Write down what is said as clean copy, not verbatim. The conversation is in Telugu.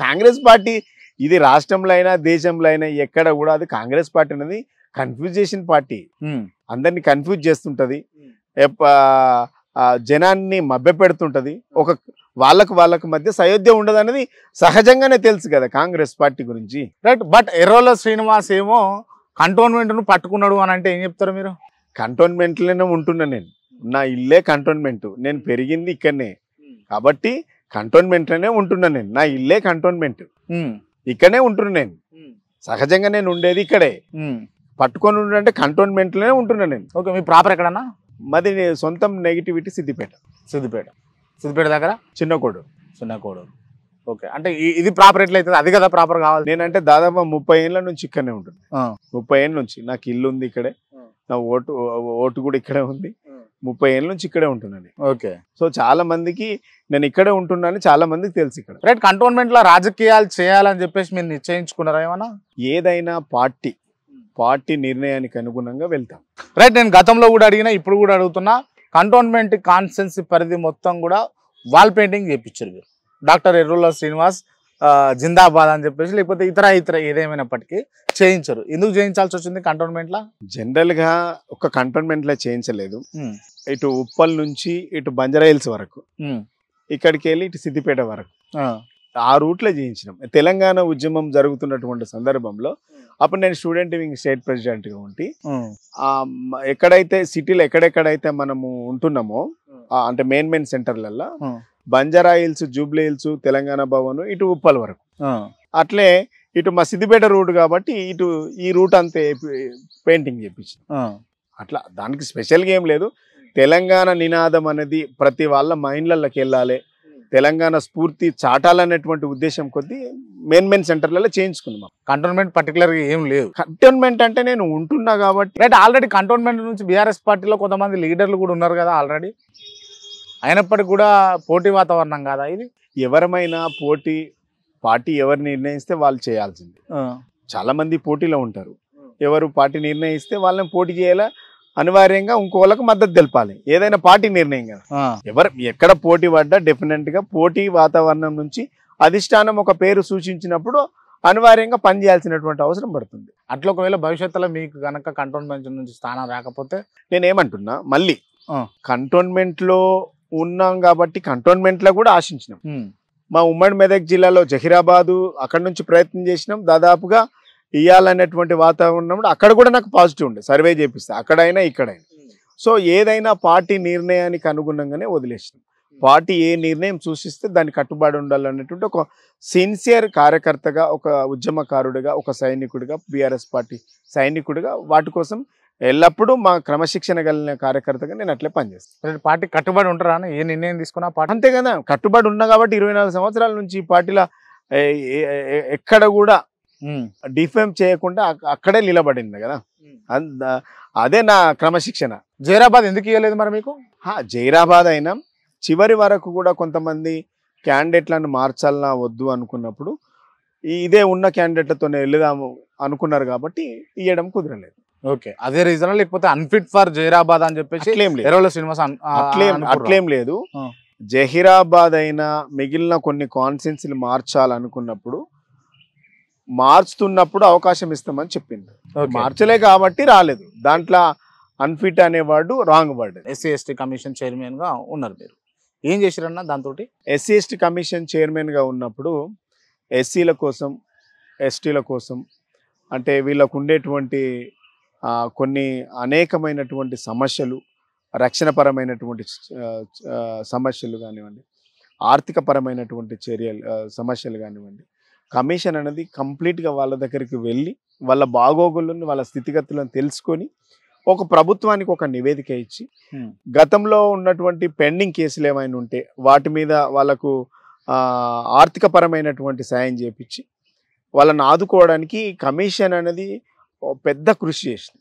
కాంగ్రెస్ పార్టీ ఇది రాష్ట్రంలో అయినా దేశంలో అయినా ఎక్కడ కూడా అది కాంగ్రెస్ పార్టీ అనేది కన్ఫ్యూజేషన్ పార్టీ. అందరినీ కన్ఫ్యూజ్ చేస్తుంటది, జనాన్ని మభ్య పెడుతుంటది, ఒక వాళ్ళకు మధ్య సయోధ్య ఉండదు అనేది సహజంగానే తెలుసు కదా కాంగ్రెస్ పార్టీ గురించి. రైట్. బట్ ఎర్రోల శ్రీనివాస్ ఏమో కంటోన్మెంట్ ను పట్టుకున్నాడు అని అంటే ఏం చెప్తారు మీరు? కంటోన్మెంట్లోనే ఉంటున్నా నేను, నా ఇల్లే కంటోన్మెంట్, నేను పెరిగింది ఇక్కడనే కాబట్టి కంటోన్మెంట్లోనే ఉంటున్నా నేను, నా ఇల్లే కంటోన్మెంట్, ఇక్కడనే ఉంటున్నా నేను, సహజంగా నేను ఉండేది ఇక్కడే. పట్టుకొని ఉండంటే కంటోన్మెంట్లోనే ఉంటున్నా నేను. ఓకే, మీ ప్రాపర్ ఎక్కడన్నా? మాది సొంతం నెగిటివిటీ సిద్దిపేట. సిద్దిపేట దగ్గర చిన్నకోడూరు. ఓకే, అంటే ఇది ప్రాపర్ ఎట్లయితుంది? అది కదా ప్రాపర్ కావాలి. నేనంటే దాదాపు 30 ఏళ్ళ నుంచి ఇక్కడనే ఉంటుంది. 30 ఏళ్ళ నుంచి నాకు ఇల్లు ఉంది ఇక్కడే, నా ఓటు కూడా ఇక్కడే ఉంది. 30 ఏళ్ళ నుంచి ఇక్కడే ఉంటున్నాను. ఓకే, సో చాలా మందికి నేను ఇక్కడే ఉంటున్నాను, చాలా మందికి తెలుసు ఇక్కడ. రైట్. కంటోన్మెంట్ లో రాజకీయాలు చేయాలని చెప్పేసి మీరు నిశ్చయించుకున్నారా ఏమన్నా? ఏదైనా పార్టీ నిర్ణయానికి అనుగుణంగా వెళ్తాం. రైట్. నేను గతంలో కూడా అడిగినా, ఇప్పుడు కూడా అడుగుతున్నా, కంటోన్మెంట్ కాన్స్టిట్యున్సీ పరిధి మొత్తం కూడా వాల్ పెయింటింగ్ చేయించారు మీరు. డాక్టర్ ఎర్రోల శ్రీనివాస్ జిందాబాద్ అని చెప్పేసి, లేకపోతే ఇతర ఏదేమైనప్పటికీ చేయించారు. ఎందుకు చేయించాల్సి వచ్చింది కంటోన్మెంట్ లా? జనరల్ గా ఒక కంటోన్మెంట్ లో చేయించలేదు. ఇటు ఉప్పల్ నుంచి ఇటు బంజారాహిల్స్ వరకు, ఇక్కడికి వెళ్ళి ఇటు సిద్దిపేట వరకు ఆ రూట్లో చేయించినాం. తెలంగాణ ఉద్యమం జరుగుతున్నటువంటి సందర్భంలో అప్పుడు నేను స్టూడెంట్ వింగ్ స్టేట్ ప్రెసిడెంట్ గా ఉండి, ఎక్కడైతే సిటీలో ఎక్కడెక్కడైతే మనము ఉంటున్నామో అంటే మెయిన్ సెంటర్లలో బంజారాహిల్స్, జూబ్లీ హిల్స్, తెలంగాణ భవన్, ఇటు ఉప్పల్ వరకు, అట్లే ఇటు మా సిద్దిపేట రూట్ కాబట్టి ఇటు ఈ రూట్ అంతే పెయింటింగ్ చేయించింది. అట్లా దానికి స్పెషల్గా ఏం లేదు. తెలంగాణ నినాదం అనేది ప్రతి వాళ్ళ మైండ్లకి వెళ్ళాలి, తెలంగాణ స్ఫూర్తి చాటాలనేటువంటి ఉద్దేశం కొద్దీ మెయిన్ సెంటర్లలో చేయించుకున్నాం. కంటోన్మెంట్ పర్టికులర్గా ఏం లేదు. కంటోన్మెంట్ అంటే నేను ఉంటున్నా కాబట్టి. రైట్. ఆల్రెడీ కంటోన్మెంట్ నుంచి బీఆర్ఎస్ పార్టీలో కొంతమంది లీడర్లు కూడా ఉన్నారు కదా ఆల్రెడీ, అయినప్పటికీ కూడా పోటీ వాతావరణం కాదా ఇది? ఎవరమైనా పార్టీ ఎవరు నిర్ణయిస్తే వాళ్ళు చేయాల్సింది. చాలా మంది పోటీలో ఉంటారు, ఎవరు పార్టీ నిర్ణయిస్తే వాళ్ళని పోటీ చేయాలా, అనివార్యంగా ఇంకోళ్ళకి మద్దతు తెలపాలి. ఏదైనా పార్టీ నిర్ణయం కదా, ఎక్కడ పోటీ పడ్డా డెఫినెట్ గా పోటీ వాతావరణం నుంచి అధిష్టానం ఒక పేరు సూచించినప్పుడు అనివార్యంగా పనిచేయాల్సినటువంటి అవసరం పడుతుంది. అట్లా ఒకవేళ భవిష్యత్తులో మీకు కనుక కంటోన్మెంట్ నుంచి స్థానం రాకపోతే, నేనేమంటున్నా, మళ్ళీ కంటోన్మెంట్ లో ఉన్నాం కాబట్టి కంటోన్మెంట్ లో కూడా ఆశించినాం. మా ఉమ్మడి మెదక్ జిల్లాలో జహీరాబాదు అక్కడ నుంచి ప్రయత్నం చేసినాం, దాదాపుగా ఇవ్వాలనేటువంటి వాతావరణం అక్కడ కూడా నాకు పాజిటివ్ ఉండే, సర్వే చేపిస్తా అక్కడైనా ఇక్కడైనా. సో ఏదైనా పార్టీ నిర్ణయానికి అనుగుణంగానే వదిలేసినాం. పార్టీ ఏ నిర్ణయం సూచిస్తే దాన్ని కట్టుబడి ఉండాలనేటువంటి ఒక సిన్సియర్ కార్యకర్తగా, ఒక ఉద్యమకారుడిగా, ఒక సైనికుడిగా, బీఆర్ఎస్ పార్టీ సైనికుడిగా వాటి కోసం ఎల్లప్పుడూ మా క్రమశిక్షణ కలిగిన కార్యకర్తగా నేను అట్లే పనిచేస్తాను. పార్టీ కట్టుబడి ఉంటారా? ఏ నిర్ణయం తీసుకున్నా పార్టీ అంతే కదా, కట్టుబడి ఉన్నా కాబట్టి 24 సంవత్సరాల నుంచి ఈ పార్టీలో ఎక్కడ కూడా డిఫేమ్ చేయకుండా అక్కడే నిలబడింది కదా, అదే నా క్రమశిక్షణ. జైరాబాద్ ఎందుకు ఇవ్వలేదు మరి మీకు? జైరాబాద్ అయినా చివరి వరకు కూడా కొంతమంది క్యాండిడేట్లను మార్చాలన్నా వద్దు అనుకున్నప్పుడు ఇదే ఉన్న క్యాండిడేట్లతోనే వెళ్దాము అనుకున్నారు కాబట్టి ఇవ్వడం కుదరలేదు. ఓకే, అదే రీజన్, లేకపోతే అన్ఫిట్ ఫర్ జైరాబాద్ అని చెప్పేసి ఎర్రోల శ్రీనివాస్ అట్లేం లేదు. జహీరాబాద్ అయినా మిగిలిన కొన్ని కాన్స్టిట్యున్సీలు మార్చాలనుకున్నప్పుడు మార్చుతున్నప్పుడు అవకాశం ఇస్తామని చెప్పింది, మార్చలే కాబట్టి రాలేదు. దాంట్లో అన్ఫిట్ అనే word wrong word. SC ST commission chairman గా ఉన్నారు మీరు, ఏం చేశారన్నా దాంతో? ఎస్సీ ఎస్టీ కమిషన్ చైర్మన్ గా ఉన్నప్పుడు ఎస్సీల కోసం, ఎస్టీల కోసం, అంటే వీళ్ళకు ఉండేటువంటి కొన్ని అనేకమైనటువంటి సమస్యలు, రక్షణపరమైనటువంటి సమస్యలు కానివ్వండి, ఆర్థిక పరమైనటువంటి సమస్యలు కానివ్వండి, కమిషన్ అనేది కంప్లీట్గా వాళ్ళ దగ్గరికి వెళ్ళి వాళ్ళ బాగోగులను, వాళ్ళ స్థితిగతులను తెలుసుకొని ఒక ప్రభుత్వానికి ఒక నివేదిక ఇచ్చి గతంలో ఉన్నటువంటి పెండింగ్ కేసులు ఏమైనా ఉంటే వాటి మీద వాళ్ళకు ఆర్థిక పరమైనటువంటి సాయం చేపించి వాళ్ళని ఆదుకోవడానికి కమిషన్ అనేది పెద్ద కృషి చేసింది.